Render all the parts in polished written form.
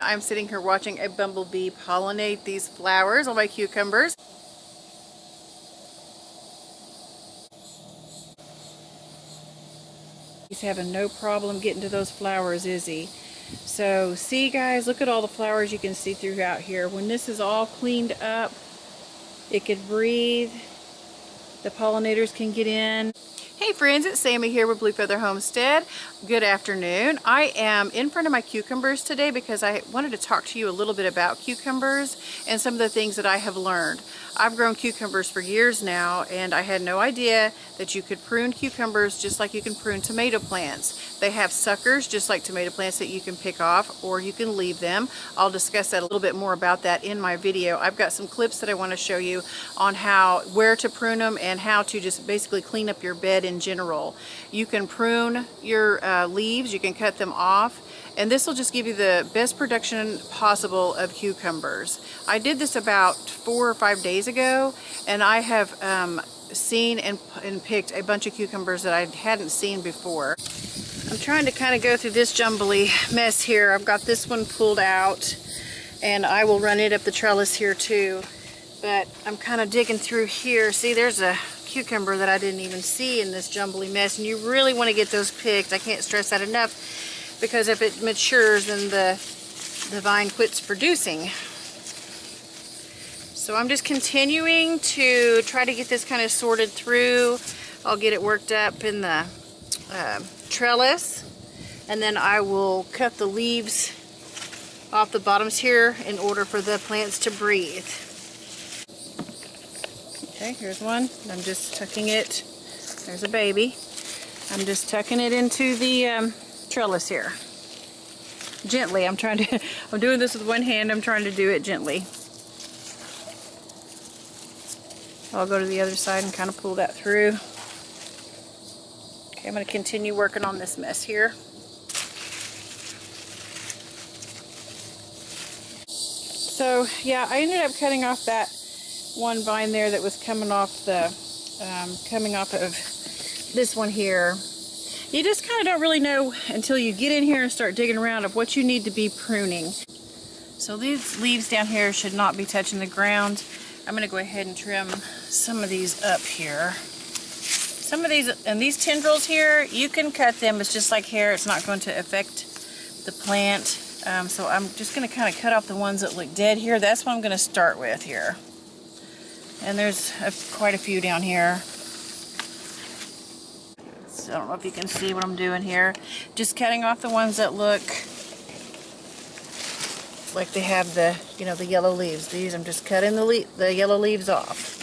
I'm sitting here watching a bumblebee pollinate these flowers on my cucumbers. He's having no problem getting to those flowers, is he? So see guys, look at all the flowers you can see throughout here. When this is all cleaned up, it could breathe. The pollinators can get in. Hey friends, it's Sammy here with Blue Feather Homestead. Good afternoon. I am in front of my cucumbers today because I wanted to talk to you a little bit about cucumbers and some of the things that I have learned. I've grown cucumbers for years now, and I had no idea that you could prune cucumbers just like you can prune tomato plants. They have suckers just like tomato plants that you can pick off, or you can leave them. I'll discuss that a little bit more about that in my video. I've got some clips that I want to show you on where to prune them and how to just basically clean up your bed in general. You can prune your leaves, you can cut them off, and this will just give you the best production possible of cucumbers. I did this about 4 or 5 days ago, and I have seen and picked a bunch of cucumbers that I hadn't seen before. I'm trying to kind of go through this jumbly mess here. I've got this one pulled out, and I will run it up the trellis here too. But I'm kind of digging through here. See, there's a cucumber that I didn't even see in this jumbly mess, and you really want to get those picked. I can't stress that enough, because if it matures, then the vine quits producing. So I'm just continuing to try to get this kind of sorted through. I'll get it worked up in the trellis, and then I will cut the leaves off the bottoms here in order for the plants to breathe. Okay, here's one. I'm just tucking it. There's a baby. I'm just tucking it into the trellis here. Gently. I'm doing this with one hand. I'm trying to do it gently. I'll go to the other side and kind of pull that through. Okay, I'm going to continue working on this mess here. So yeah, I ended up cutting off that one vine there that was coming off of this one here. You just kind of don't really know until you get in here and start digging around of what you need to be pruning. So these leaves down here should not be touching the ground. I'm going to go ahead and trim some of these up here. Some of these, and these tendrils here, you can cut them. It's just like hair. It's not going to affect the plant. So I'm just going to kind of cut off the ones that look dead here. That's what I'm going to start with here. And there's quite a few down here. So I don't know if you can see what I'm doing here. Just cutting off the ones that look like they have the, the yellow leaves. These, I'm just cutting the yellow leaves off.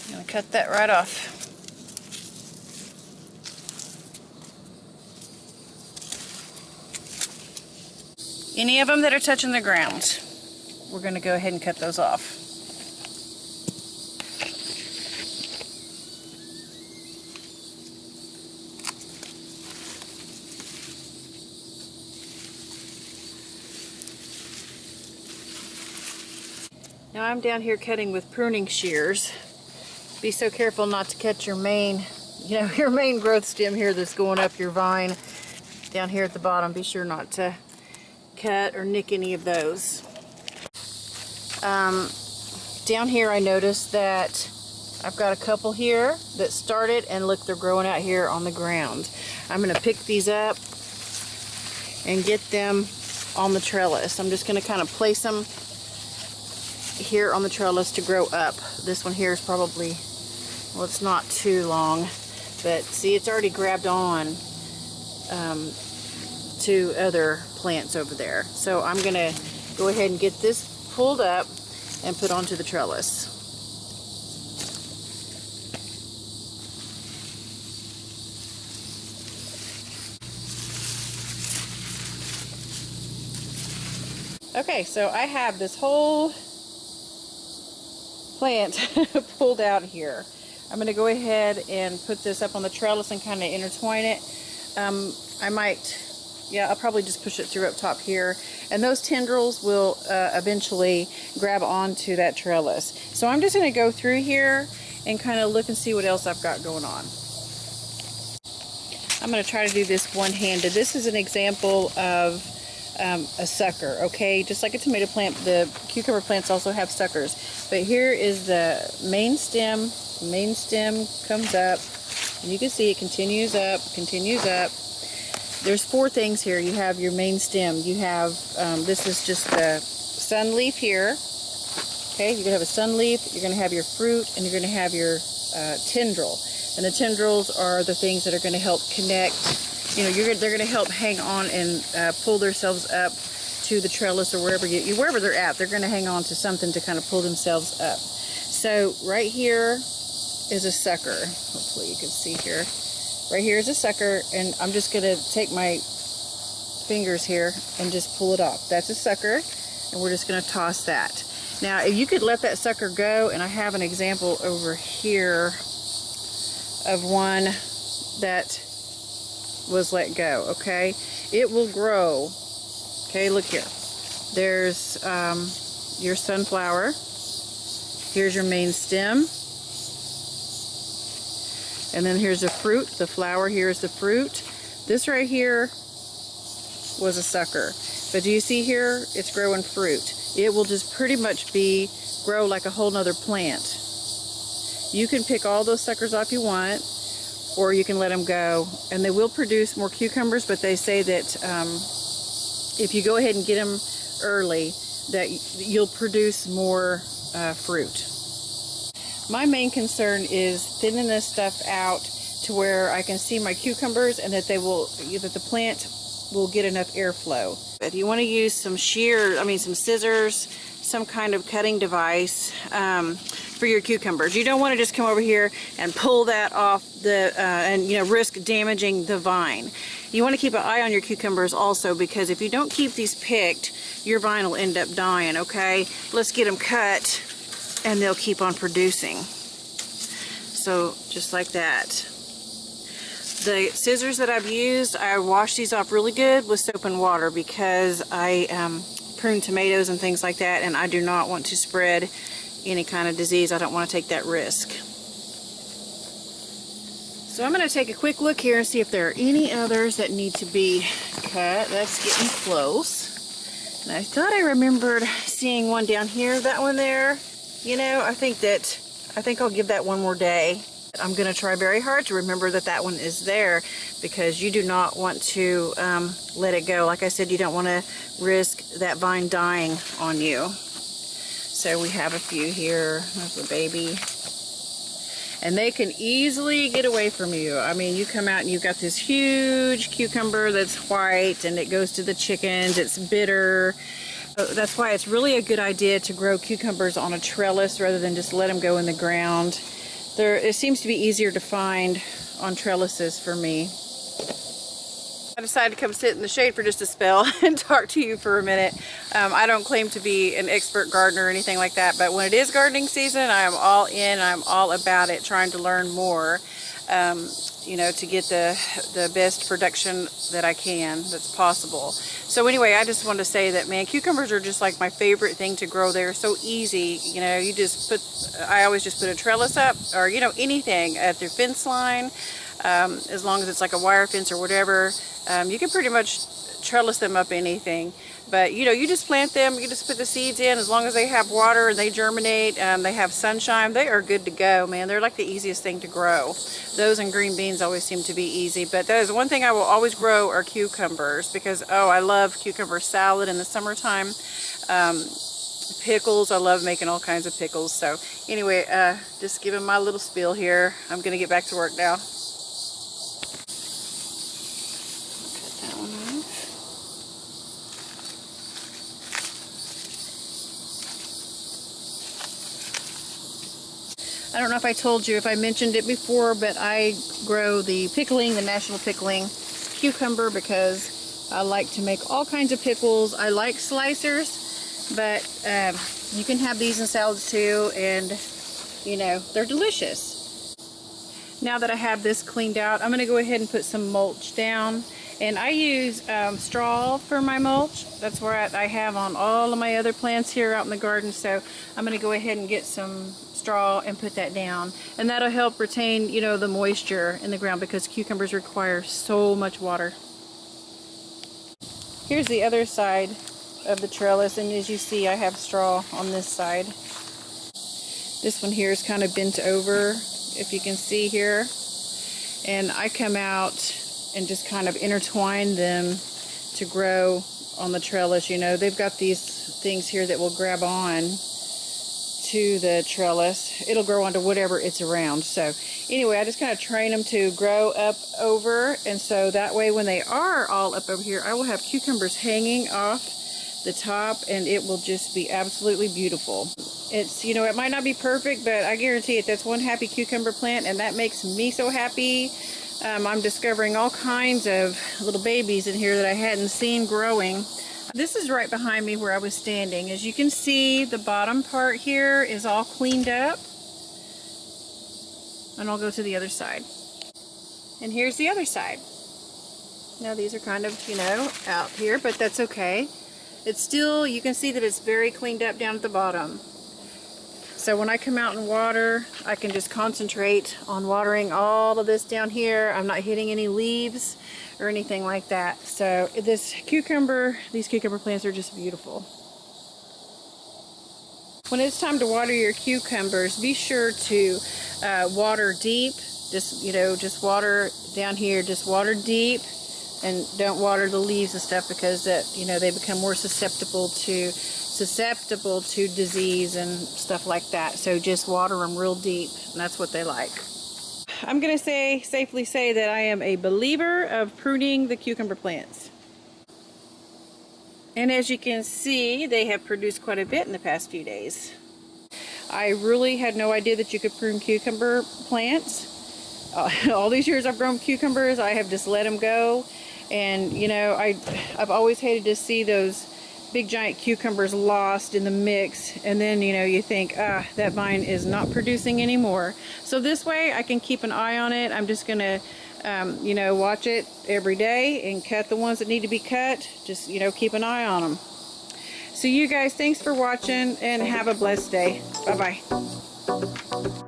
I'm going to cut that right off. Any of them that are touching the ground, we're going to go ahead and cut those off. Now I'm down here cutting with pruning shears. Be so careful not to cut your main growth stem here that's going up your vine down here at the bottom. Be sure not to cut or nick any of those. Down here I noticed that I've got a couple here that started, and look, they're growing out here on the ground. I'm going to pick these up and get them on the trellis. I'm just going to kind of place them here on the trellis to grow up. This one here is probably, well, it's not too long, but see, it's already grabbed on to other plants over there. So I'm going to go ahead and get this pulled up and put onto the trellis. Okay, so I have this whole plant pulled out here. I'm going to go ahead and put this up on the trellis and kind of intertwine it. I'll probably just push it through up top here, and those tendrils will eventually grab onto that trellis. So I'm just going to go through here and kind of look and see what else I've got going on. I'm going to try to do this one-handed. This is an example of a sucker, okay? Just like a tomato plant, the cucumber plants also have suckers. But here is the main stem. The main stem comes up, and you can see it continues up, continues up. There's 4 things here. You have your main stem. You have, this is just the sun leaf here. Okay, you're going to have a sun leaf, you're going to have your fruit, and you're going to have your tendril. And the tendrils are the things that are going to help connect, you know, they're going to help hang on and pull themselves up to the trellis or wherever wherever they're at. They're going to hang on to something to kind of pull themselves up. So right here is a sucker. Hopefully you can see here. Right here is a sucker, and I'm just going to take my fingers here and just pull it off. That's a sucker, and we're just going to toss that. Now, if you could let that sucker go, and I have an example over here of one that was let go, okay? It will grow. Okay, look here. There's your sunflower. Here's your main stem. And then here's the fruit. The flower here is the fruit. This right here was a sucker. But do you see here? It's growing fruit. It will just pretty much grow like a whole nother plant. You can pick all those suckers off you want, or you can let them go, and they will produce more cucumbers, but they say that if you go ahead and get them early, that you'll produce more fruit. My main concern is thinning this stuff out to where I can see my cucumbers, and that that the plant will get enough airflow. If you want to use some some scissors, some kind of cutting device for your cucumbers. You don't want to just come over here and pull that off and risk damaging the vine. You want to keep an eye on your cucumbers also, because if you don't keep these picked, your vine will end up dying, okay? Let's get them cut and they'll keep on producing. So just like that. The scissors that I've used, I wash these off really good with soap and water, because I prune tomatoes and things like that, and I do not want to spread any kind of disease. I don't want to take that risk. So I'm going to take a quick look here and see if there are any others that need to be cut. That's getting close. And I thought I remembered seeing one down here. That one there, I think I'll give that one more day. I'm going to try very hard to remember that one is there, because you do not want to let it go. Like I said, you don't want to risk that vine dying on you. So we have a few here. There's a baby. And they can easily get away from you. I mean, you come out and you've got this huge cucumber that's white, and it goes to the chickens. It's bitter. That's why it's really a good idea to grow cucumbers on a trellis rather than just let them go in the ground. It seems to be easier to find on trellises for me. I decided to come sit in the shade for just a spell and talk to you for a minute. I don't claim to be an expert gardener or anything like that, but when it is gardening season, I am all in. I'm all about it, trying to learn more, to get the best production that I can, that's possible. So anyway, I just wanted to say that, man, cucumbers are just like my favorite thing to grow. They're so easy. I always just put a trellis up, or anything at their fence line, as long as it's like a wire fence or whatever. You can pretty much trellis them up anything. But you just plant them, you just put the seeds in. As long as they have water and they germinate, they have sunshine, they are good to go, man. They're like the easiest thing to grow. Those and green beans always seem to be easy, but that is one thing I will always grow are cucumbers, because I love cucumber salad in the summertime. Pickles, I love making all kinds of pickles. So anyway, just giving my little spiel here. I'm gonna get back to work now. I don't know if I told you, if I mentioned it before, but I grow the pickling, the national pickling cucumber, because I like to make all kinds of pickles. I like slicers, but you can have these in salads too, and they're delicious. Now that I have this cleaned out, I'm going to go ahead and put some mulch down. And I use straw for my mulch. That's where I have on all of my other plants here out in the garden. So I'm going to go ahead and get some straw and put that down. And that'll help retain, you know, the moisture in the ground because cucumbers require so much water. Here's the other side of the trellis, and as you see, I have straw on this side. This one here is kind of bent over, if you can see here. And I come out and just kind of intertwine them to grow on the trellis. You know, they've got these things here that will grab on to the trellis. It'll grow onto whatever it's around. So anyway, I just kind of train them to grow up over, and so that way when they are all up over here, I will have cucumbers hanging off the top, and it will just be absolutely beautiful. It's, you know, it might not be perfect, but I guarantee it, that's one happy cucumber plant, and that makes me so happy. I'm discovering all kinds of little babies in here that I hadn't seen growing. This is right behind me where I was standing. As you can see, the bottom part here is all cleaned up. And I'll go to the other side. And here's the other side. Now these are kind of, you know, out here, but that's okay. It's still, you can see that it's very cleaned up down at the bottom. So when I come out and water, I can just concentrate on watering all of this down here. I'm not hitting any leaves or anything like that. So these cucumber plants are just beautiful. When it's time to water your cucumbers, be sure to water deep. Just, you know, just water down here, just water deep, and don't water the leaves and stuff, because that, you know, they become more susceptible to disease and stuff like that. So just water them real deep, and that's what they like. I'm gonna safely say that I am a believer of pruning the cucumber plants. And as you can see, they have produced quite a bit in the past few days. I really had no idea that you could prune cucumber plants. All these years I've grown cucumbers, I have just let them go. And you know, I've always hated to see those big giant cucumbers lost in the mix, and then, you know, you think, that vine is not producing anymore. So this way I can keep an eye on it. I'm just gonna you know, watch it every day and cut the ones that need to be cut. Just, you know, keep an eye on them. So you guys, thanks for watching, and have a blessed day. Bye bye.